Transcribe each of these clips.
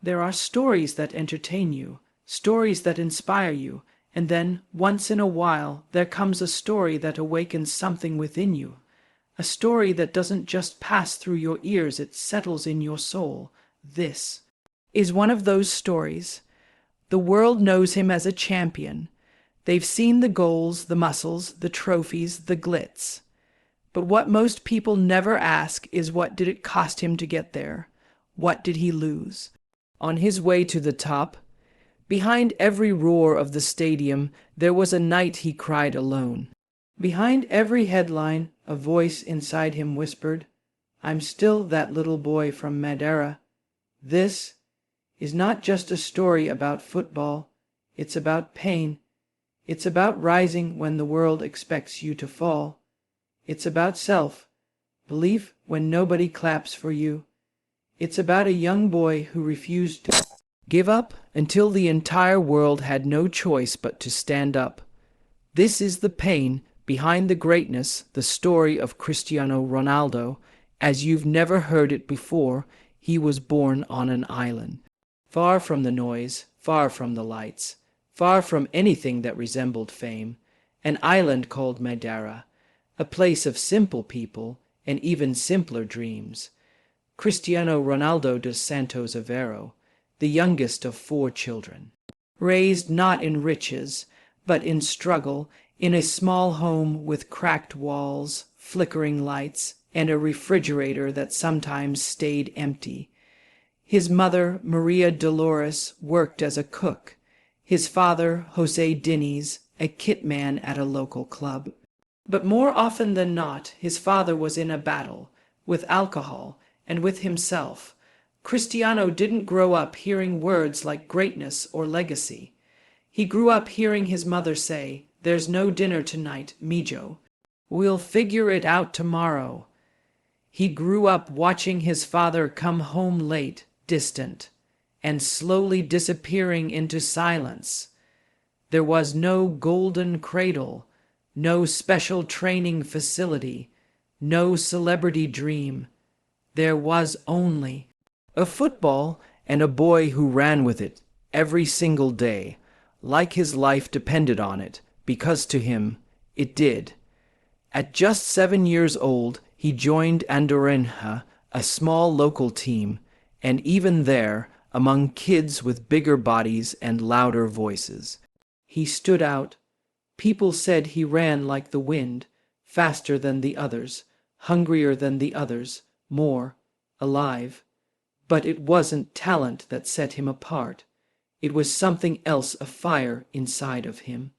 There are stories that entertain you, stories that inspire you, and then, once in a while, there comes a story that awakens something within you. A story that doesn't just pass through your ears, it settles in your soul. This is one of those stories. The world knows him as a champion. They've seen the goals, the muscles, the trophies, the glitz. But what most people never ask is, what did it cost him to get there? What did he lose? On his way to the top, behind every roar of the stadium, there was a night he cried alone. Behind every headline, a voice inside him whispered, "I'm still that little boy from Madeira." This is not just a story about football. It's about pain. It's about rising when the world expects you to fall. It's about self-belief when nobody claps for you. It's about a young boy who refused to give up until the entire world had no choice but to stand up. This is the pain behind the greatness, the story of Cristiano Ronaldo. As you've never heard it before, he was born on an island. Far from the noise, far from the lights, far from anything that resembled fame, an island called Madeira, a place of simple people and even simpler dreams. Cristiano Ronaldo dos Santos Aveiro, the youngest of 4 children, raised not in riches, but in struggle, in a small home with cracked walls, flickering lights, and a refrigerator that sometimes stayed empty. His mother, Maria Dolores, worked as a cook. His father, Jose Diniz, a kit man at a local club. But more often than not, his father was in a battle with alcohol and with himself. Cristiano didn't grow up hearing words like greatness or legacy. He grew up hearing his mother say, "There's no dinner tonight, mijo. We'll figure it out tomorrow." He grew up watching his father come home late, distant, and slowly disappearing into silence. There was no golden cradle, no special training facility, no celebrity dream. There was only a football and a boy who ran with it every single day, like his life depended on it, because to him it did. At just 7 years old, he joined Andorranha, a small local team, and even there, among kids with bigger bodies and louder voices, he stood out. People said he ran like the wind, faster than the others, hungrier than the others, more alive. But it wasn't talent that set him apart. It was something else, a fire inside of him.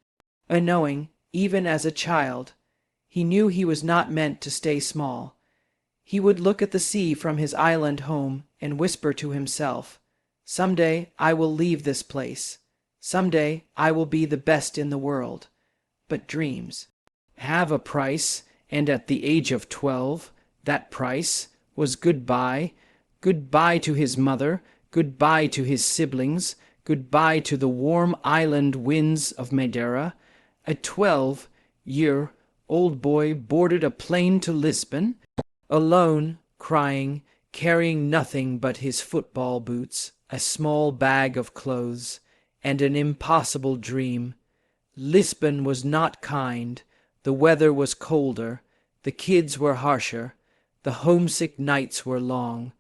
A knowing, even as a child. He knew he was not meant to stay small. He would look at the sea from his island home and whisper to himself, "Someday I will leave this place. Someday I will be the best in the world." But dreams have a price, and at the age of 12, that price was goodbye. Goodbye to his mother, goodbye to his siblings, goodbye to the warm island winds of Madeira. A 12-year-old boy boarded a plane to Lisbon, alone, crying, carrying nothing but his football boots, a small bag of clothes, and an impossible dream. Lisbon was not kind. The weather was colder. The kids were harsher. The homesick nights were long.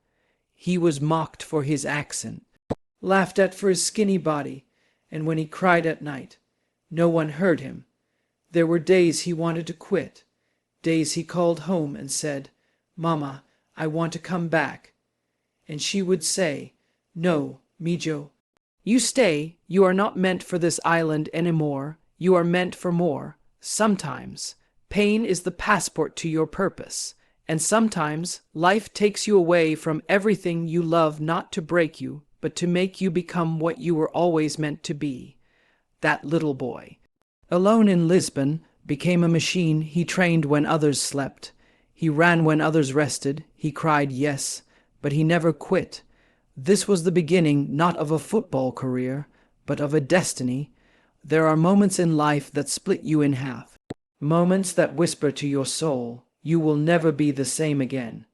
He was mocked for his accent, laughed at for his skinny body, and when he cried at night, no one heard him. There were days he wanted to quit, days he called home and said, "Mama, I want to come back." And she would say, "No, mijo, you stay. You are not meant for this island anymore. You are meant for more. Sometimes pain is the passport to your purpose. And sometimes life takes you away from everything you love, not to break you, but to make you become what you were always meant to be." That little boy, alone in Lisbon, became a machine. He trained when others slept. He ran when others rested. He cried yes, but he never quit. This was the beginning not of a football career, but of a destiny. There are moments in life that split you in half, moments that whisper to your soul, "You will never be the same again."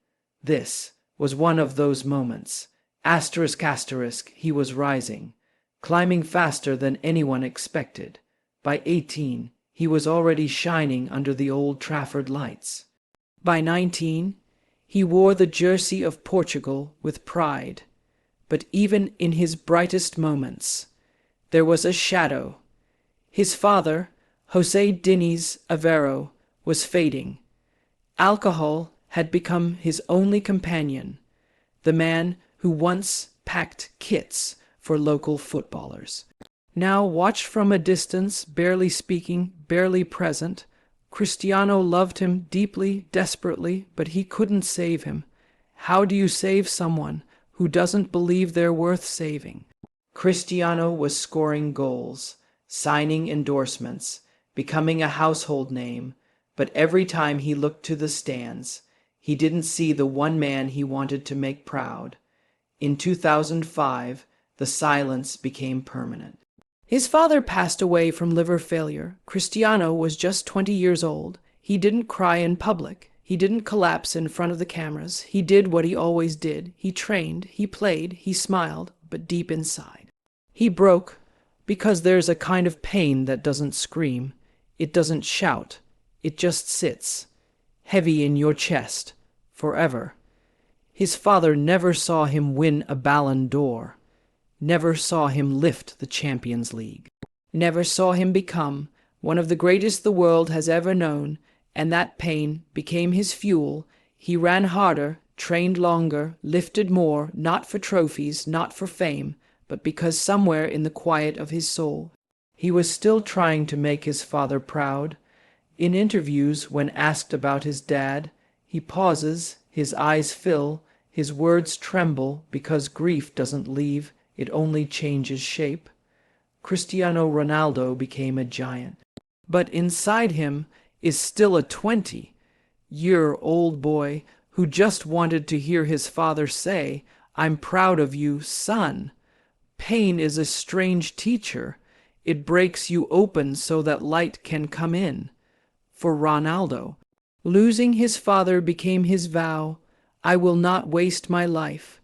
This was one of those moments, He was rising, climbing faster than anyone expected. By 18, he was already shining under the Old Trafford lights. By 19, he wore the jersey of Portugal with pride. But even in his brightest moments, there was a shadow. His father, José Diniz Aveiro, was fading. Alcohol had become his only companion, the man who once packed kits for local footballers. Now, watched from a distance, barely speaking, barely present, Cristiano loved him deeply, desperately, but he couldn't save him. How do you save someone who doesn't believe they're worth saving? Cristiano was scoring goals, signing endorsements, becoming a household name, but every time he looked to the stands, he didn't see the one man he wanted to make proud. In 2005, the silence became permanent. His father passed away from liver failure. Cristiano was just 20 years old. He didn't cry in public. He didn't collapse in front of the cameras. He did what he always did. He trained, he played, he smiled, but deep inside, he broke, because there's a kind of pain that doesn't scream. It doesn't shout. It just sits, heavy in your chest, forever. His father never saw him win a Ballon d'Or, never saw him lift the Champions League, never saw him become one of the greatest the world has ever known, and that pain became his fuel. He ran harder, trained longer, lifted more, not for trophies, not for fame, but because somewhere in the quiet of his soul, he was still trying to make his father proud. In interviews, when asked about his dad, he pauses, his eyes fill, his words tremble, because grief doesn't leave, it only changes shape. Cristiano Ronaldo became a giant, but inside him is still a 20-year-old boy who just wanted to hear his father say, "I'm proud of you, son." Pain is a strange teacher. It breaks you open so that light can come in. For Ronaldo, losing his father became his vow. I will not waste my life.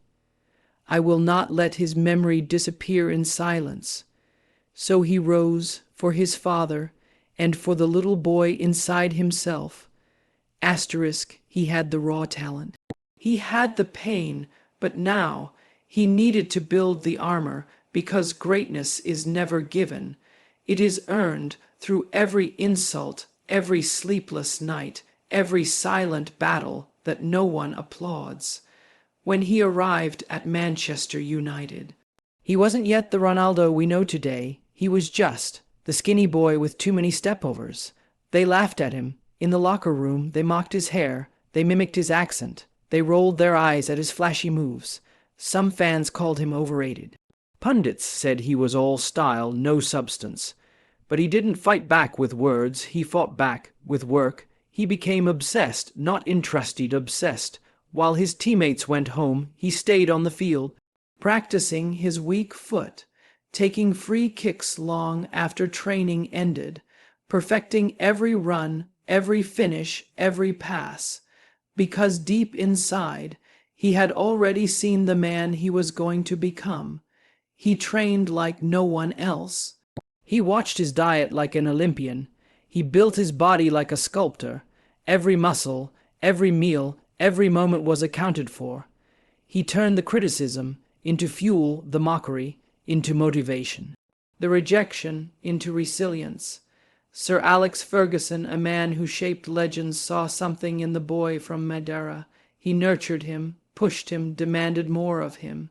I will not let his memory disappear in silence. So he rose for his father and for the little boy inside himself. He had the raw talent. He had the pain, but now he needed to build the armor, because greatness is never given. It is earned through every insult, every sleepless night, every silent battle that no one applauds. When he arrived at Manchester United, he wasn't yet the Ronaldo we know today. He was just the skinny boy with too many stepovers. They laughed at him. In the locker room, they mocked his hair. They mimicked his accent. They rolled their eyes at his flashy moves. Some fans called him overrated. Pundits said he was all style, no substance. But he didn't fight back with words. He fought back with work. He became obsessed, not interested, obsessed. While his teammates went home, he stayed on the field, practicing his weak foot, taking free kicks long after training ended, perfecting every run, every finish, every pass, because deep inside, he had already seen the man he was going to become. He trained like no one else. He watched his diet like an Olympian. He built his body like a sculptor. Every muscle, every meal, every moment was accounted for. He turned the criticism into fuel, the mockery into motivation, the rejection into resilience. Sir Alex Ferguson, a man who shaped legends, saw something in the boy from Madeira. He nurtured him, pushed him, demanded more of him.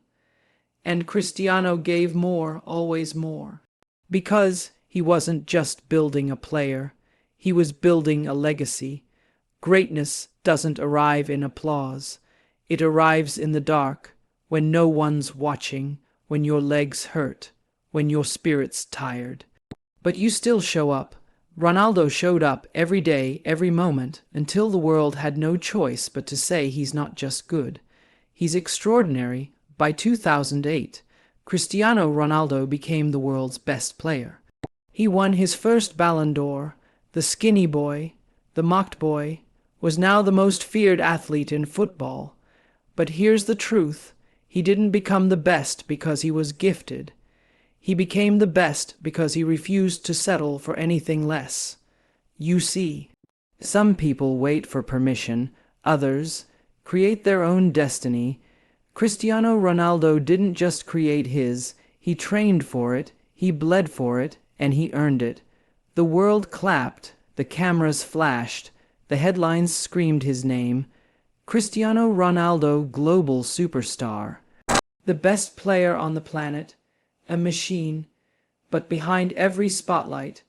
And Cristiano gave more, always more. Because he wasn't just building a player, he was building a legacy. Greatness doesn't arrive in applause. It arrives in the dark, when no one's watching, when your legs hurt, when your spirit's tired. But you still show up. Ronaldo showed up every day, every moment, until the world had no choice but to say he's not just good. He's extraordinary. By 2008, Cristiano Ronaldo became the world's best player. He won his first Ballon d'Or. The skinny boy, the mocked boy, was now the most feared athlete in football. But here's the truth. He didn't become the best because he was gifted. He became the best because he refused to settle for anything less. You see, some people wait for permission, others create their own destiny. Cristiano Ronaldo didn't just create his, he trained for it, he bled for it, and he earned it. The world clapped, the cameras flashed, the headlines screamed his name. Cristiano Ronaldo, global superstar. The best player on the planet, a machine. But behind every spotlight,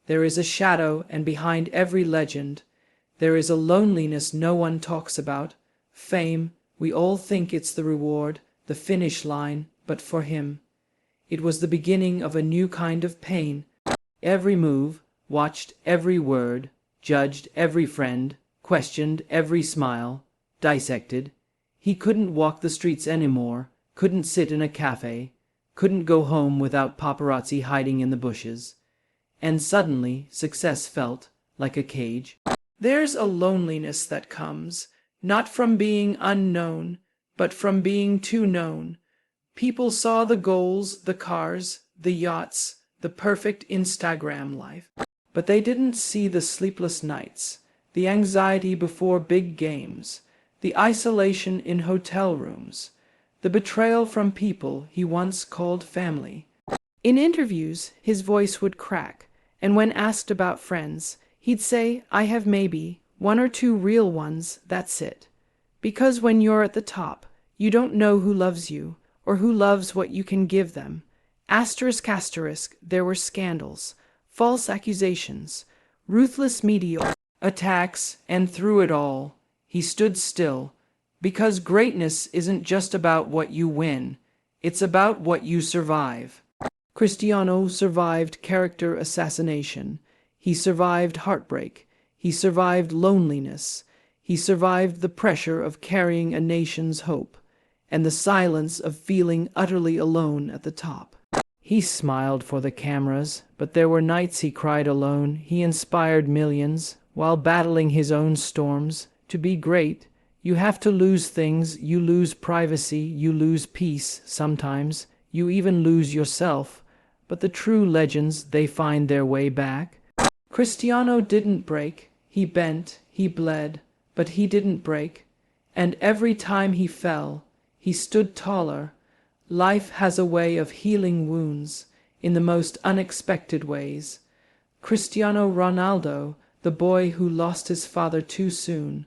there is a shadow, and behind every legend, there is a loneliness no one talks about. Fame, we all think it's the reward, the finish line, but for him, it was the beginning of a new kind of pain. Every move, watched every word, judged every friend, questioned every smile, dissected. He couldn't walk the streets anymore, couldn't sit in a cafe, couldn't go home without paparazzi hiding in the bushes. And suddenly success felt like a cage. There's a loneliness that comes, not from being unknown, but from being too known. People saw the goals, the cars, the yachts, the perfect Instagram life. But they didn't see the sleepless nights, the anxiety before big games, the isolation in hotel rooms, the betrayal from people he once called family. In interviews, his voice would crack, and when asked about friends, he'd say, "I have maybe one or two real ones, that's it." Because when you're at the top, you don't know who loves you, or who loves what you can give them. Asterisk, asterisk, there were scandals, false accusations, ruthless media attacks, and through it all, he stood still. Because greatness isn't just about what you win, it's about what you survive. Cristiano survived character assassination. He survived heartbreak. He survived loneliness. He survived the pressure of carrying a nation's hope, and the silence of feeling utterly alone at the top. He smiled for the cameras, but there were nights he cried alone. He inspired millions, while battling his own storms. To be great, you have to lose things. You lose privacy, you lose peace sometimes. You even lose yourself. But the true legends, they find their way back. Cristiano didn't break. He bent, he bled, but he didn't break. And every time he fell, he stood taller. Life has a way of healing wounds in the most unexpected ways. Cristiano Ronaldo, the boy who lost his father too soon,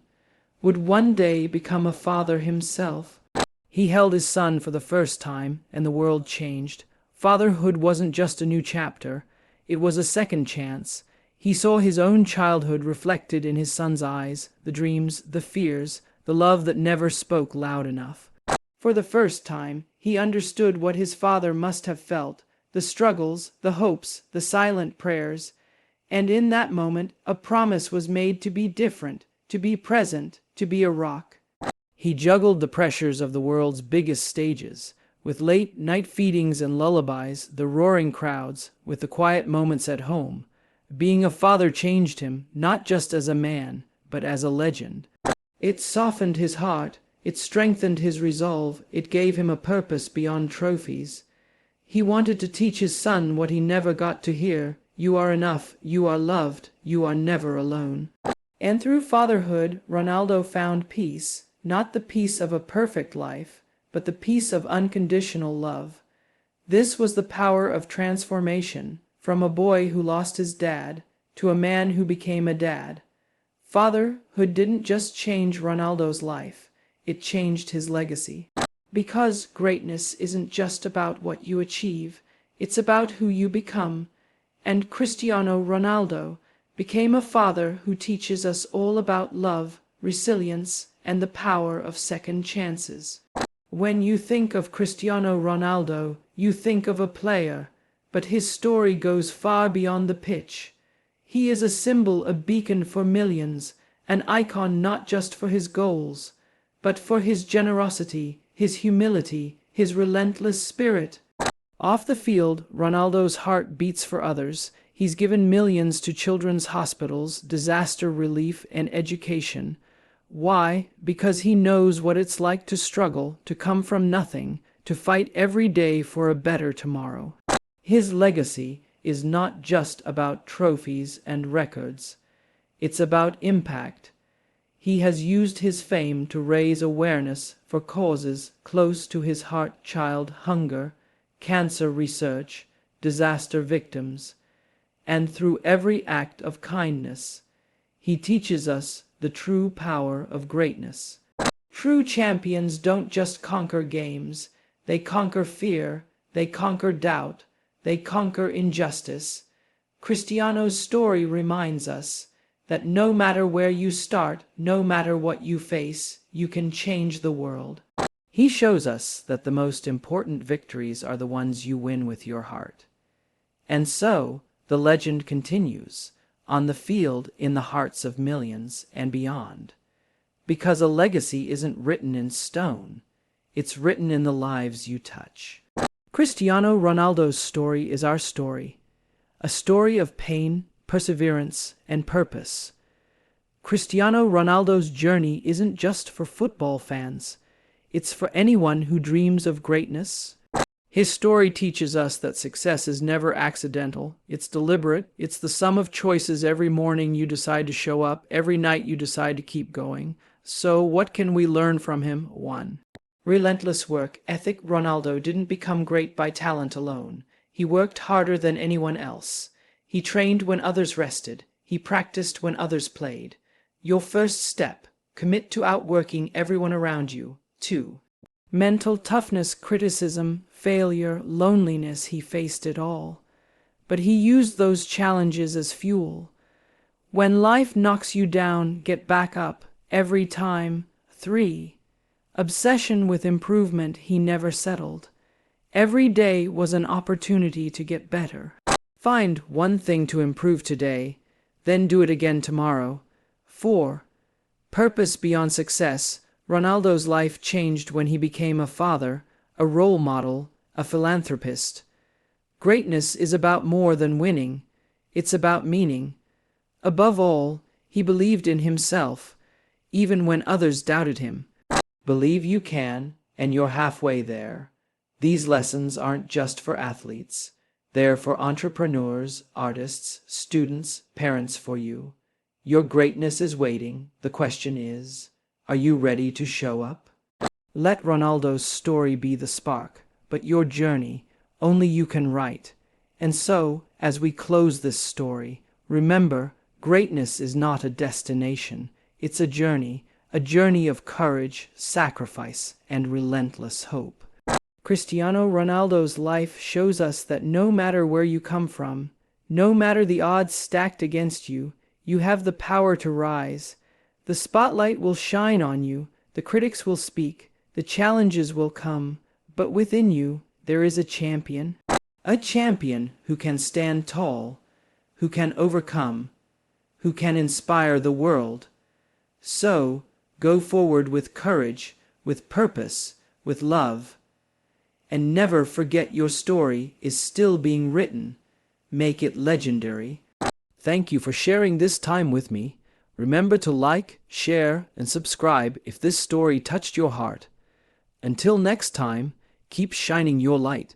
would one day become a father himself. He held his son for the first time, and the world changed. Fatherhood wasn't just a new chapter, it was a second chance. He saw his own childhood reflected in his son's eyes, the dreams, the fears, the love that never spoke loud enough. For the first time, he understood what his father must have felt, the struggles, the hopes, the silent prayers. And in that moment, a promise was made to be different, to be present, to be a rock. He juggled the pressures of the world's biggest stages, with late night feedings and lullabies, the roaring crowds, with the quiet moments at home. Being a father changed him, not just as a man, but as a legend. It softened his heart, it strengthened his resolve, it gave him a purpose beyond trophies. He wanted to teach his son what he never got to hear: you are enough, you are loved, you are never alone. And through fatherhood, Ronaldo found peace, not the peace of a perfect life, but the peace of unconditional love. This was the power of transformation, from a boy who lost his dad to a man who became a dad. Fatherhood didn't just change Ronaldo's life, it changed his legacy. Because greatness isn't just about what you achieve, it's about who you become. And Cristiano Ronaldo became a father who teaches us all about love, resilience, and the power of second chances. When you think of Cristiano Ronaldo, you think of a player, but his story goes far beyond the pitch. He is a symbol, a beacon for millions, an icon not just for his goals, but for his generosity, his humility, his relentless spirit. Off the field, Ronaldo's heart beats for others. He's given millions to children's hospitals, disaster relief, and education. Why? Because he knows what it's like to struggle, to come from nothing, to fight every day for a better tomorrow. His legacy is not just about trophies and records. It's about impact. He has used his fame to raise awareness for causes close to his heart: child hunger, cancer research, disaster victims. And through every act of kindness, he teaches us the true power of greatness. True champions don't just conquer games, they conquer fear, they conquer doubt, they conquer injustice. Cristiano's story reminds us that no matter where you start, no matter what you face, you can change the world. He shows us that the most important victories are the ones you win with your heart. And so, the legend continues, on the field, in the hearts of millions, and beyond. Because a legacy isn't written in stone, it's written in the lives you touch. Cristiano Ronaldo's story is our story, a story of pain, perseverance, and purpose. Cristiano Ronaldo's journey isn't just for football fans, it's for anyone who dreams of greatness. His story teaches us that success is never accidental, it's deliberate, it's the sum of choices. Every morning you decide to show up, every night you decide to keep going. So what can we learn from him? 1. Relentless work ethic. Ronaldo didn't become great by talent alone. He worked harder than anyone else. He trained when others rested. He practiced when others played. Your first step: commit to outworking everyone around you. 2. Mental toughness. Criticism, failure, loneliness. He faced it all. But he used those challenges as fuel. When life knocks you down, get back up every time. 3. Obsession with improvement. He never settled. Every day was an opportunity to get better. Find one thing to improve today, then do it again tomorrow. 4. Purpose beyond success. Ronaldo's life changed when he became a father, a role model, a philanthropist. Greatness is about more than winning. It's about meaning. Above all, he believed in himself, even when others doubted him. Believe you can, and you're halfway there. These lessons aren't just for athletes. They're for entrepreneurs, artists, students, parents, for you. Your greatness is waiting. The question is, are you ready to show up? Let Ronaldo's story be the spark, but your journey, only you can write. And so, as we close this story, remember, greatness is not a destination. It's a journey of courage, sacrifice, and relentless hope. Cristiano Ronaldo's life shows us that no matter where you come from, no matter the odds stacked against you, you have the power to rise. The spotlight will shine on you, the critics will speak, the challenges will come, but within you there is a champion who can stand tall, who can overcome, who can inspire the world. So, go forward with courage, with purpose, with love, and never forget your story is still being written. Make it legendary. Thank you for sharing this time with me. Remember to like, share, and subscribe if this story touched your heart. Until next time, keep shining your light.